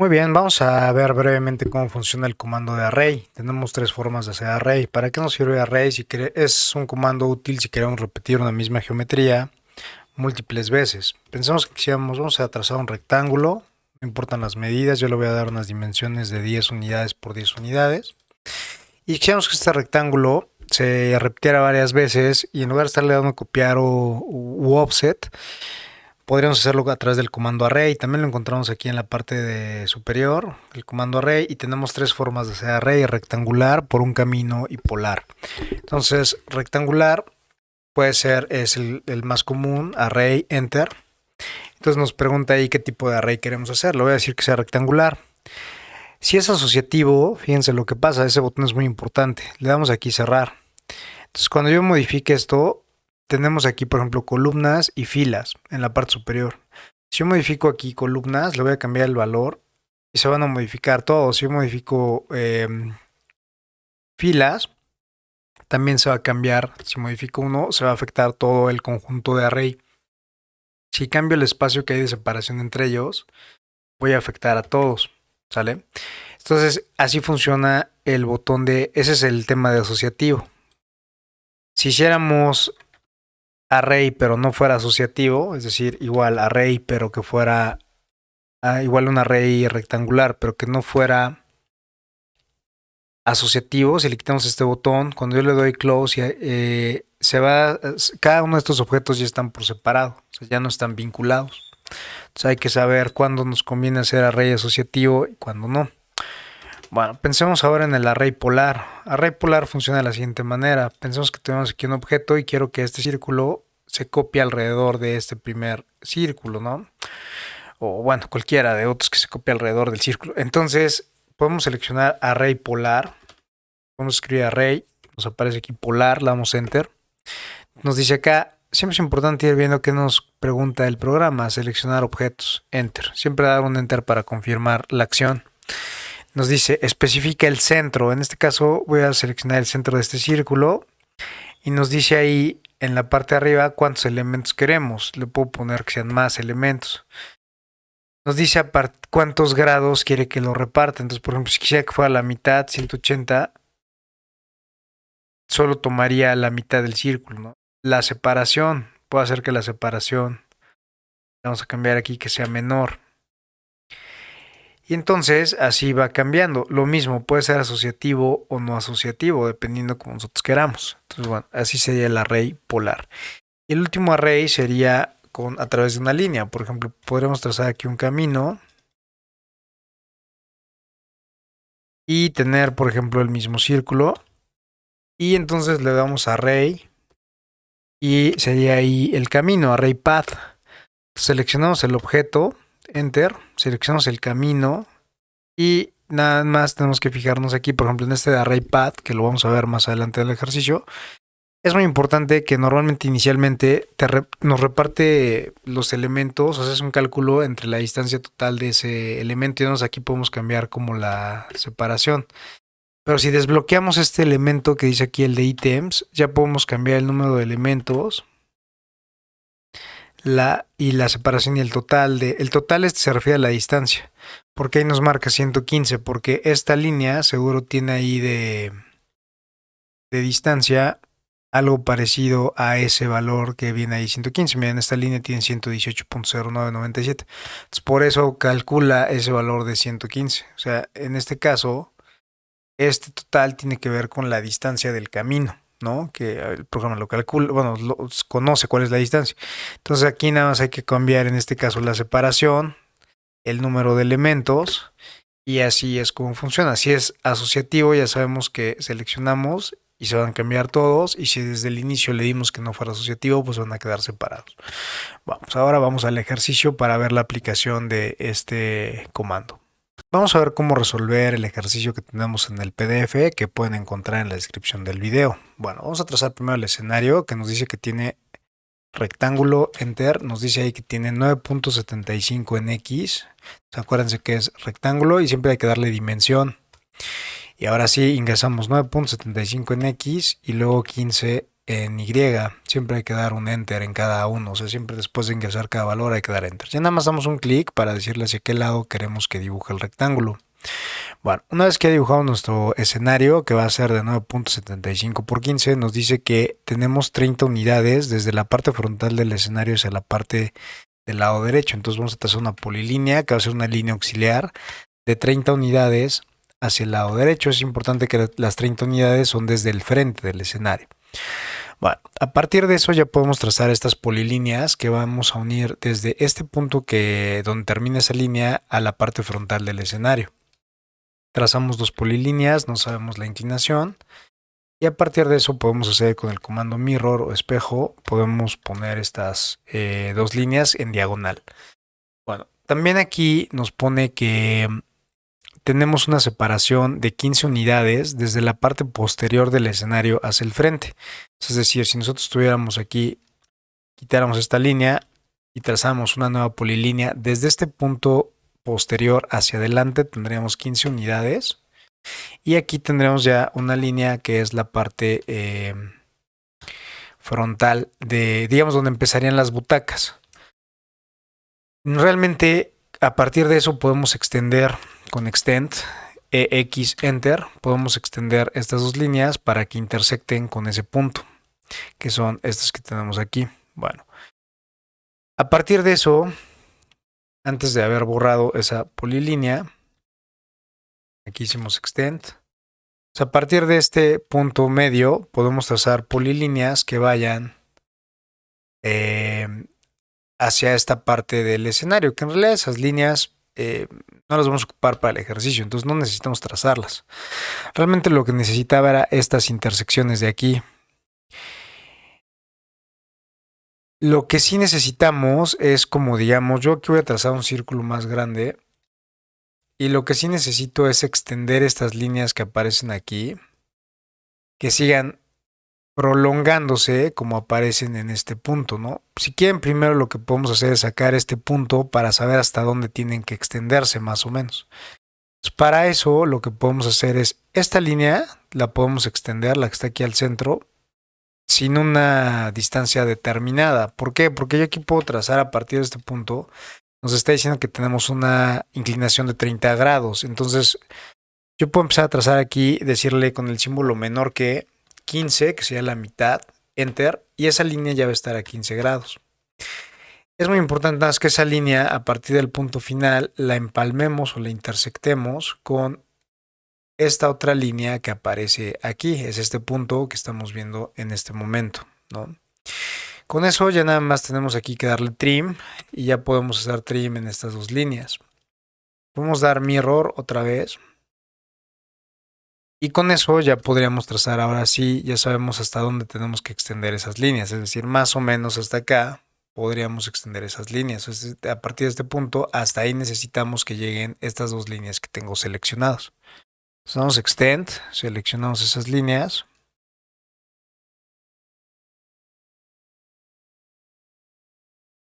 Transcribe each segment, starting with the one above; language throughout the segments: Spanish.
Muy bien, vamos a ver brevemente cómo funciona el comando de array. Tenemos tres formas de hacer array. ¿Para qué nos sirve array? Es un comando útil si queremos repetir una misma geometría múltiples veces. Pensemos que quisiéramos, vamos a trazar un rectángulo, no importan las medidas, yo le voy a dar unas dimensiones de 10 unidades por 10 unidades. Y quisiéramos que este rectángulo se repitiera varias veces y en lugar de estarle dando copiar u offset, podríamos hacerlo a través del comando array. También lo encontramos aquí en la parte de superior, el comando array, y tenemos tres formas de hacer array: rectangular, por un camino y polar. Entonces, rectangular puede ser, es el más común, array, enter. Entonces nos pregunta ahí qué tipo de array queremos hacer. Le voy a decir que sea rectangular. Si es asociativo, fíjense lo que pasa, ese botón es muy importante. Le damos aquí cerrar. Entonces cuando yo modifique esto, tenemos aquí, por ejemplo, columnas y filas en la parte superior. Si yo modifico aquí columnas, le voy a cambiar el valor y se van a modificar todos. Si yo modifico filas, también se va a cambiar. Si modifico uno, se va a afectar todo el conjunto de array. Si cambio el espacio que hay de separación entre ellos, voy a afectar a todos, ¿sale? Entonces, así funciona el botón de... Ese es el tema de asociativo. Si hiciéramos array pero no fuera asociativo, es decir, igual array pero que fuera igual un array rectangular pero que no fuera asociativo, si le quitamos este botón, cuando yo le doy close, se va, cada uno de estos objetos ya están por separado, o sea, ya no están vinculados. Entonces hay que saber cuándo nos conviene hacer array asociativo y cuándo no. Bueno, pensemos ahora en el array polar. Array polar funciona de la siguiente manera. Pensemos que tenemos aquí un objeto y quiero que este círculo se copie alrededor de este primer círculo, ¿no? O bueno, cualquiera de otros que se copie alrededor del círculo. Entonces, podemos seleccionar array polar. Podemos escribir array. Nos aparece aquí polar, le damos enter. Nos dice acá, siempre es importante ir viendo qué nos pregunta el programa. Seleccionar objetos, enter. Siempre dar un enter para confirmar la acción. Nos dice, especifica el centro. En este caso voy a seleccionar el centro de este círculo. Y nos dice ahí en la parte de arriba cuántos elementos queremos. Le puedo poner que sean más elementos. Nos dice cuántos grados quiere que lo reparta. Entonces, por ejemplo, si quisiera que fuera la mitad, 180, solo tomaría la mitad del círculo, ¿no? La separación, puedo hacer que la separación, vamos a cambiar aquí que sea menor. Y entonces así va cambiando. Lo mismo, puede ser asociativo o no asociativo, dependiendo como nosotros queramos. Entonces, bueno, así sería el array polar. Y el último array sería a través de una línea. Por ejemplo, podremos trazar aquí un camino y tener, por ejemplo, el mismo círculo. Y entonces le damos array y sería ahí el camino, array path. Seleccionamos el objeto, enter, seleccionamos el camino y nada más tenemos que fijarnos aquí, por ejemplo, en este de array path, que lo vamos a ver más adelante del ejercicio. Es muy importante que normalmente inicialmente nos reparte los elementos, haces un cálculo entre la distancia total de ese elemento y entonces aquí podemos cambiar como la separación. Pero si desbloqueamos este elemento que dice aquí el de ítems, ya podemos cambiar el número de elementos y la separación y el total. El total este se refiere a la distancia. ¿Por qué ahí nos marca 115? Porque esta línea seguro tiene ahí de distancia algo parecido a ese valor que viene ahí 115. Miren, esta línea tiene 118.0997. Entonces, por eso calcula ese valor de 115. O sea, en este caso, este total tiene que ver con la distancia del camino, ¿no? Que el programa lo calcula, bueno, conoce cuál es la distancia. Entonces aquí nada más hay que cambiar en este caso la separación, el número de elementos y así es como funciona. Si es asociativo ya sabemos que seleccionamos y se van a cambiar todos, y si desde el inicio le dimos que no fuera asociativo, pues van a quedar separados. Ahora vamos al ejercicio para ver la aplicación de este comando. Vamos a ver cómo resolver el ejercicio que tenemos en el PDF que pueden encontrar en la descripción del video. Bueno, vamos a trazar primero el escenario que nos dice que tiene rectángulo, enter, nos dice ahí que tiene 9.75 en X. Acuérdense que es rectángulo y siempre hay que darle dimensión. Y ahora sí ingresamos 9.75 en X y luego 15 en Y. Siempre hay que dar un enter en cada uno. O sea, siempre después de ingresar cada valor hay que dar enter. Ya nada más damos un clic para decirle hacia qué lado queremos que dibuje el rectángulo. Bueno, una vez que ha dibujado nuestro escenario, que va a ser de 9.75 por 15, nos dice que tenemos 30 unidades desde la parte frontal del escenario hacia la parte del lado derecho. Entonces vamos a trazar una polilínea, que va a ser una línea auxiliar de 30 unidades hacia el lado derecho. Es importante que las 30 unidades son desde el frente del escenario. Bueno, a partir de eso ya podemos trazar estas polilíneas que vamos a unir desde este punto donde termina esa línea a la parte frontal del escenario. Trazamos dos polilíneas, no sabemos la inclinación. Y a partir de eso podemos hacer con el comando mirror o espejo, podemos poner estas dos líneas en diagonal. Bueno, también aquí nos pone que tenemos una separación de 15 unidades desde la parte posterior del escenario hacia el frente. Es decir, si nosotros estuviéramos aquí, quitáramos esta línea y trazamos una nueva polilínea, desde este punto posterior hacia adelante tendríamos 15 unidades. Y aquí tendremos ya una línea que es la parte frontal de, digamos, donde empezarían las butacas. Realmente, a partir de eso podemos extender con extend, EX Enter, podemos extender estas dos líneas para que intersecten con ese punto, que son estas que tenemos aquí. Bueno, a partir de eso, antes de haber borrado esa polilínea, aquí hicimos extend. A partir de este punto medio podemos trazar polilíneas que vayan hacia esta parte del escenario, que en realidad esas líneas no las vamos a ocupar para el ejercicio, entonces no necesitamos trazarlas. Realmente lo que necesitaba era estas intersecciones de aquí. Lo que sí necesitamos es, como digamos, yo aquí voy a trazar un círculo más grande y lo que sí necesito es extender estas líneas que aparecen aquí, que sigan prolongándose como aparecen en este punto, ¿no? Si quieren, primero lo que podemos hacer es sacar este punto para saber hasta dónde tienen que extenderse más o menos. Pues para eso lo que podemos hacer es esta línea la podemos extender, la que está aquí al centro, sin una distancia determinada. ¿Por qué? Porque yo aquí puedo trazar a partir de este punto, nos está diciendo que tenemos una inclinación de 30 grados. Entonces yo puedo empezar a trazar aquí, decirle con el símbolo menor que 15, que sería la mitad, enter, y esa línea ya va a estar a 15 grados. Es muy importante que esa línea, a partir del punto final, la empalmemos o la intersectemos con esta otra línea que aparece aquí. Es este punto que estamos viendo en este momento, ¿no? Con eso ya nada más tenemos aquí que darle trim y ya podemos hacer trim en estas dos líneas. Podemos dar mirror otra vez. Y con eso ya podríamos trazar, ahora sí, ya sabemos hasta dónde tenemos que extender esas líneas, es decir, más o menos hasta acá podríamos extender esas líneas. A partir de este punto, hasta ahí necesitamos que lleguen estas dos líneas que tengo seleccionados. Entonces damos extend, seleccionamos esas líneas.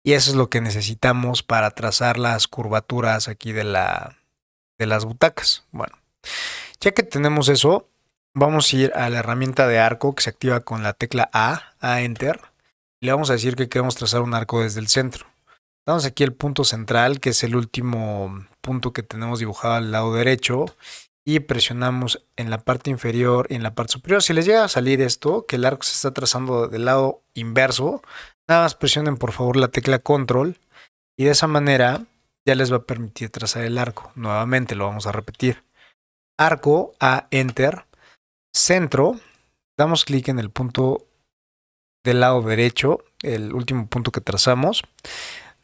Y eso es lo que necesitamos para trazar las curvaturas aquí de las butacas. Bueno, ya que tenemos eso, vamos a ir a la herramienta de arco que se activa con la tecla A Enter. Y le vamos a decir que queremos trazar un arco desde el centro. Damos aquí el punto central, que es el último punto que tenemos dibujado al lado derecho. Y presionamos en la parte inferior y en la parte superior. Si les llega a salir esto, que el arco se está trazando del lado inverso, nada más presionen por favor la tecla Control. Y de esa manera ya les va a permitir trazar el arco. Nuevamente lo vamos a repetir. Arco, A, Enter, centro, damos clic en el punto del lado derecho, el último punto que trazamos,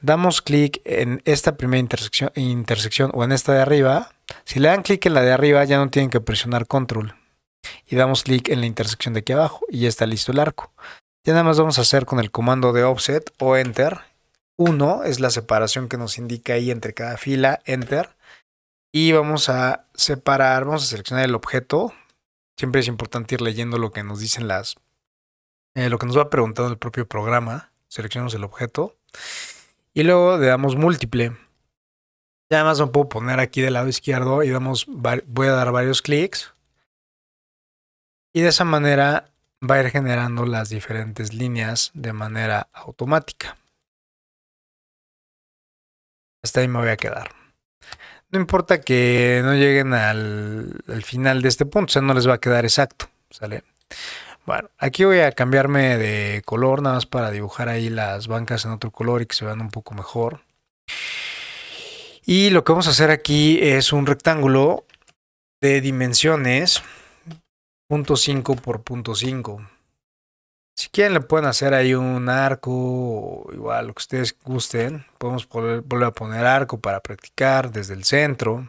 damos clic en esta primera intersección o en esta de arriba. Si le dan clic en la de arriba ya no tienen que presionar Control y damos clic en la intersección de aquí abajo y ya está listo el arco. Ya nada más vamos a hacer con el comando de Offset o Enter. 1 es la separación que nos indica ahí entre cada fila, Enter. Y vamos a separar, vamos a seleccionar el objeto. Siempre es importante ir leyendo lo que nos dicen lo que nos va preguntando el propio programa. Seleccionamos el objeto. Y luego le damos múltiple. Ya además me puedo poner aquí del lado izquierdo y voy a dar varios clics. Y de esa manera va a ir generando las diferentes líneas de manera automática. Hasta ahí me voy a quedar. No importa que no lleguen al final de este punto, o sea, no les va a quedar exacto, ¿sale? Bueno, aquí voy a cambiarme de color nada más para dibujar ahí las bancas en otro color y que se vean un poco mejor. Y lo que vamos a hacer aquí es un rectángulo de dimensiones 0.5 por 0.5. Si quieren le pueden hacer ahí un arco o igual lo que ustedes gusten. Podemos volver a poner arco para practicar desde el centro.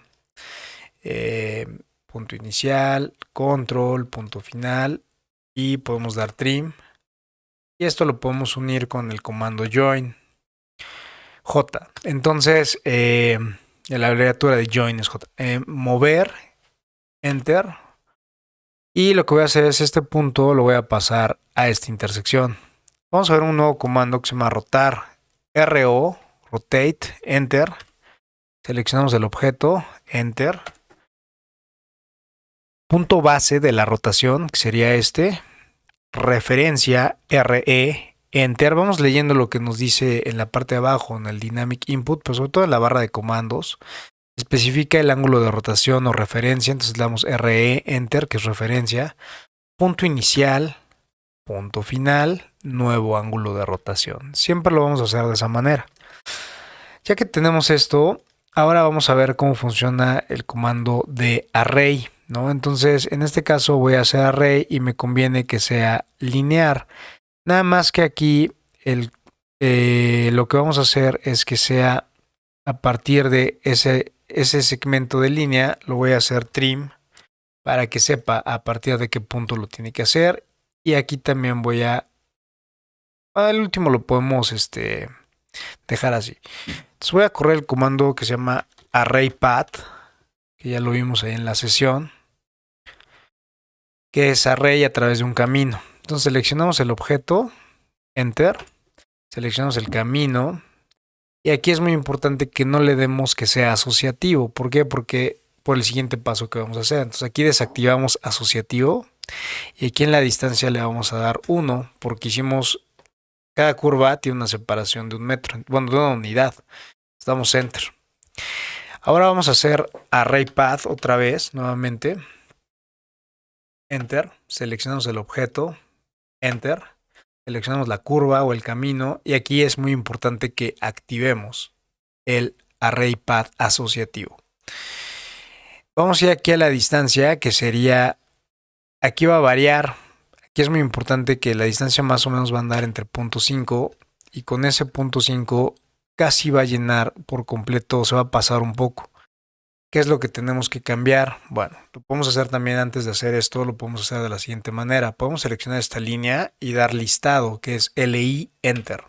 Punto inicial, control, punto final y podemos dar trim. Y esto lo podemos unir con el comando join. J. Entonces, la abreviatura de join es J. Mover, enter. Y lo que voy a hacer es este punto lo voy a pasar a esta intersección. Vamos a ver un nuevo comando que se llama rotar. RO, rotate, enter. Seleccionamos el objeto, enter. Punto base de la rotación, que sería este. Referencia, RE, enter. Vamos leyendo lo que nos dice en la parte de abajo, en el dynamic input, pero sobre todo en la barra de comandos. Especifica el ángulo de rotación o referencia, entonces le damos RE, enter, que es referencia. Punto inicial, punto final, nuevo ángulo de rotación. Siempre lo vamos a hacer de esa manera. Ya que tenemos esto, ahora vamos a ver cómo funciona el comando de array, ¿no? Entonces, en este caso voy a hacer array y me conviene que sea lineal. Nada más que aquí lo que vamos a hacer es que sea a partir de ese segmento de línea, lo voy a hacer trim para que sepa a partir de qué punto lo tiene que hacer. Y aquí también voy a... El último lo podemos dejar así. Entonces voy a correr el comando que se llama arrayPath, que ya lo vimos ahí en la sesión, que es array a través de un camino. Entonces seleccionamos el objeto, enter, seleccionamos el camino, y aquí es muy importante que no le demos que sea asociativo. ¿Por qué? Porque por el siguiente paso que vamos a hacer. Entonces aquí desactivamos asociativo, y aquí en la distancia le vamos a dar 1, porque hicimos, cada curva tiene una separación de 1 metro, bueno, de una unidad. Damos enter. Ahora vamos a hacer arrayPath otra vez, nuevamente. Enter. Seleccionamos el objeto. Enter. Seleccionamos la curva o el camino. Y aquí es muy importante que activemos el arrayPath asociativo. Vamos a ir aquí a la distancia, que sería... Aquí va a variar. Aquí es muy importante que la distancia más o menos va a andar entre 0.5 y con ese 0.5 casi va a llenar por completo, se va a pasar un poco. ¿Qué es lo que tenemos que cambiar? Bueno, lo podemos hacer también antes de hacer esto, lo podemos hacer de la siguiente manera. Podemos seleccionar esta línea y dar listado, que es LI Enter.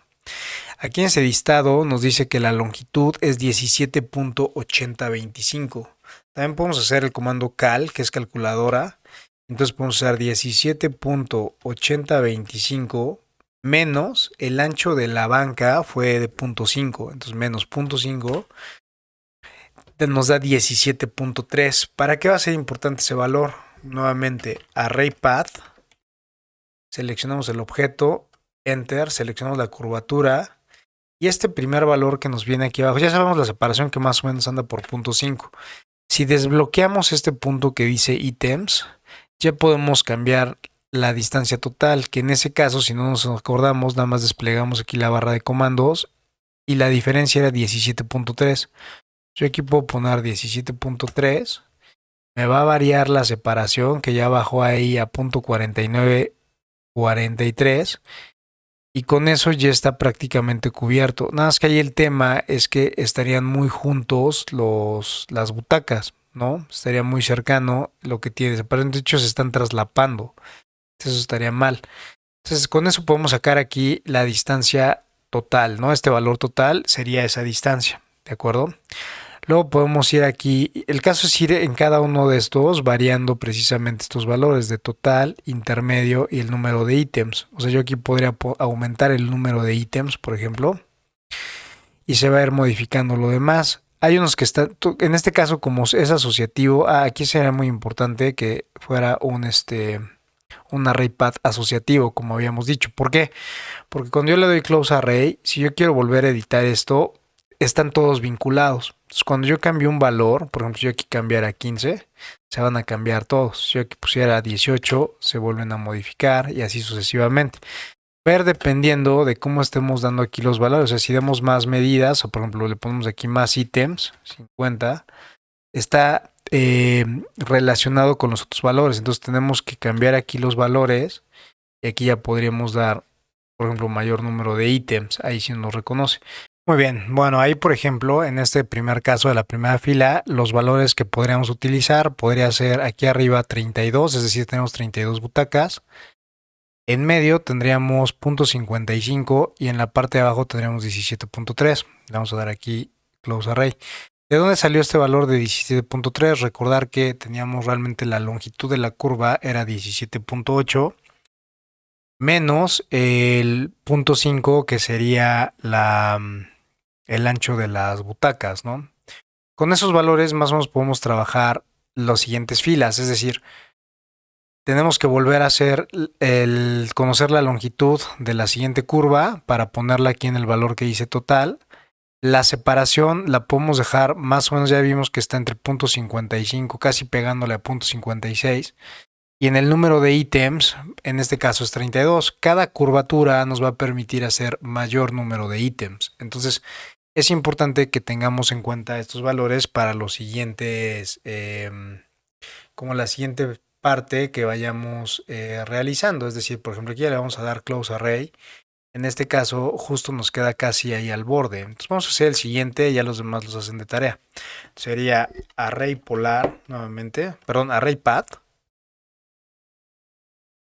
Aquí en ese listado nos dice que la longitud es 17.8025. También podemos hacer el comando cal, que es calculadora. Entonces podemos usar 17.8025 menos el ancho de la banca fue de 0.5, entonces menos 0.5 nos da 17.3. ¿Para qué va a ser importante ese valor? Nuevamente, arrayPath, seleccionamos el objeto, enter, seleccionamos la curvatura y este primer valor que nos viene aquí abajo, ya sabemos la separación que más o menos anda por 0.5. Si desbloqueamos este punto que dice ítems, ya podemos cambiar la distancia total, que en ese caso, si no nos acordamos, nada más desplegamos aquí la barra de comandos y la diferencia era 17.3. Yo aquí puedo poner 17.3. Me va a variar la separación, que ya bajó ahí a 0.4943. Y con eso ya está prácticamente cubierto. Nada más que ahí el tema es que estarían muy juntos las butacas, ¿no? Estaría muy cercano lo que tiene. Pero de hecho se están traslapando. Eso estaría mal. Entonces con eso podemos sacar aquí la distancia total, ¿no? Este valor total sería esa distancia, ¿de acuerdo? Luego podemos ir aquí. El caso es ir en cada uno de estos variando precisamente estos valores de total, intermedio y el número de ítems. O sea, yo aquí podría aumentar el número de ítems, por ejemplo, y se va a ir modificando lo demás. Hay unos que están, en este caso como es asociativo, aquí sería muy importante que fuera un un array path asociativo, como habíamos dicho. ¿Por qué? Porque cuando yo le doy close array, si yo quiero volver a editar esto, están todos vinculados. Entonces, cuando yo cambio un valor, por ejemplo, si yo aquí cambiara 15, se van a cambiar todos. Si yo aquí pusiera 18, se vuelven a modificar y así sucesivamente. Ver dependiendo de cómo estemos dando aquí los valores. O sea, si damos más medidas, o por ejemplo le ponemos aquí más ítems, 50, está relacionado con los otros valores. Entonces tenemos que cambiar aquí los valores y aquí ya podríamos dar, por ejemplo, mayor número de ítems. Ahí sí nos reconoce. Muy bien, bueno, ahí por ejemplo, en este primer caso de la primera fila, los valores que podríamos utilizar podría ser aquí arriba 32, es decir, tenemos 32 butacas. En medio tendríamos .55 y en la parte de abajo tendríamos 17.3. Le vamos a dar aquí close array. ¿De dónde salió este valor de 17.3? Recordar que teníamos realmente la longitud de la curva era 17.8 menos el .5 que sería el ancho de las butacas, ¿no? Con esos valores más o menos podemos trabajar las siguientes filas, es decir, tenemos que volver a hacer conocer la longitud de la siguiente curva para ponerla aquí en el valor que dice total. La separación la podemos dejar más o menos, ya vimos que está entre .55, casi pegándole a .56. Y en el número de ítems, en este caso es 32. Cada curvatura nos va a permitir hacer mayor número de ítems. Entonces, es importante que tengamos en cuenta estos valores para los siguientes, como la siguiente parte que vayamos realizando. Es decir, por ejemplo, aquí ya le vamos a dar close array. En este caso, justo nos queda casi ahí al borde. Entonces vamos a hacer el siguiente, ya los demás los hacen de tarea. Sería array polar, nuevamente, perdón, array path.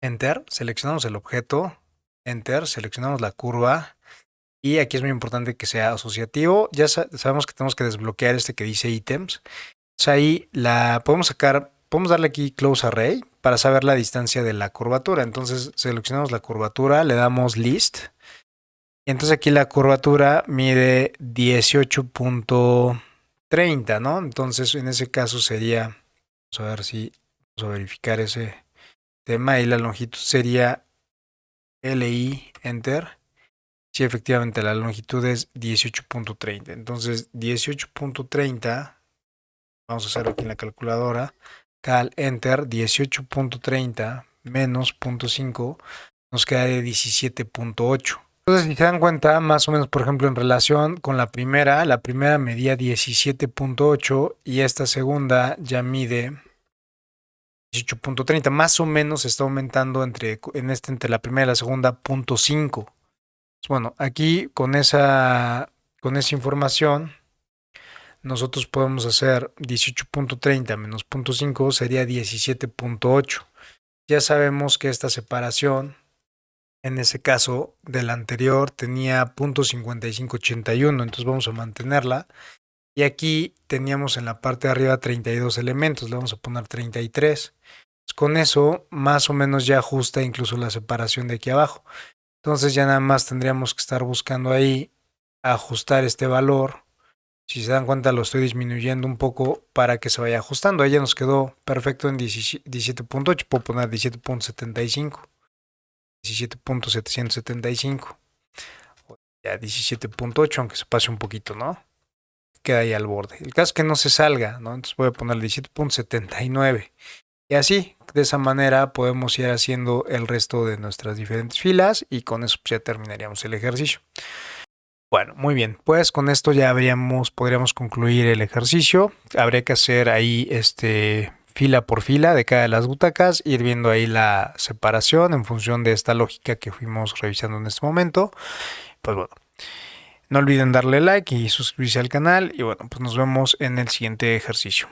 Enter, seleccionamos el objeto, Enter, seleccionamos la curva. Y aquí es muy importante que sea asociativo. Ya sabemos que tenemos que desbloquear este que dice ítems. Entonces ahí la podemos sacar, podemos darle aquí close array para saber la distancia de la curvatura. Entonces seleccionamos la curvatura, le damos list. Y entonces aquí la curvatura mide 18.30, ¿no? Entonces en ese caso sería, vamos a ver si, vamos a verificar ese tema y la longitud sería LI, enter. Sí, efectivamente la longitud es 18.30. Entonces 18.30, vamos a hacerlo aquí en la calculadora, cal, enter, 18.30 menos 0.5 nos queda de 17.8. Entonces, si se dan cuenta, más o menos, por ejemplo, en relación con la primera medía 17.8 y esta segunda ya mide 18.30. Más o menos está aumentando entre la primera y la segunda 0.5. Bueno, aquí con esa información nosotros podemos hacer 18.30 menos 0.5 sería 17.8. Ya sabemos que esta separación en ese caso del anterior tenía .5581, entonces vamos a mantenerla. Y aquí teníamos en la parte de arriba 32 elementos, le vamos a poner 33. Pues con eso más o menos ya ajusta incluso la separación de aquí abajo. Entonces ya nada más tendríamos que estar buscando ahí ajustar este valor. Si se dan cuenta lo estoy disminuyendo un poco para que se vaya ajustando. Ahí ya nos quedó perfecto en 17.8, puedo poner 17.75. 17.775. Ya 17.8, aunque se pase un poquito, ¿no? Queda ahí al borde. El caso es que no se salga, ¿no? Entonces voy a poner 17.79. Y así, de esa manera, podemos ir haciendo el resto de nuestras diferentes filas y con eso ya terminaríamos el ejercicio. Bueno, muy bien, pues con esto ya podríamos concluir el ejercicio. Habría que hacer ahí fila por fila de cada de las butacas, ir viendo ahí la separación en función de esta lógica que fuimos revisando en este momento. Pues bueno, no olviden darle like y suscribirse al canal y bueno, pues nos vemos en el siguiente ejercicio.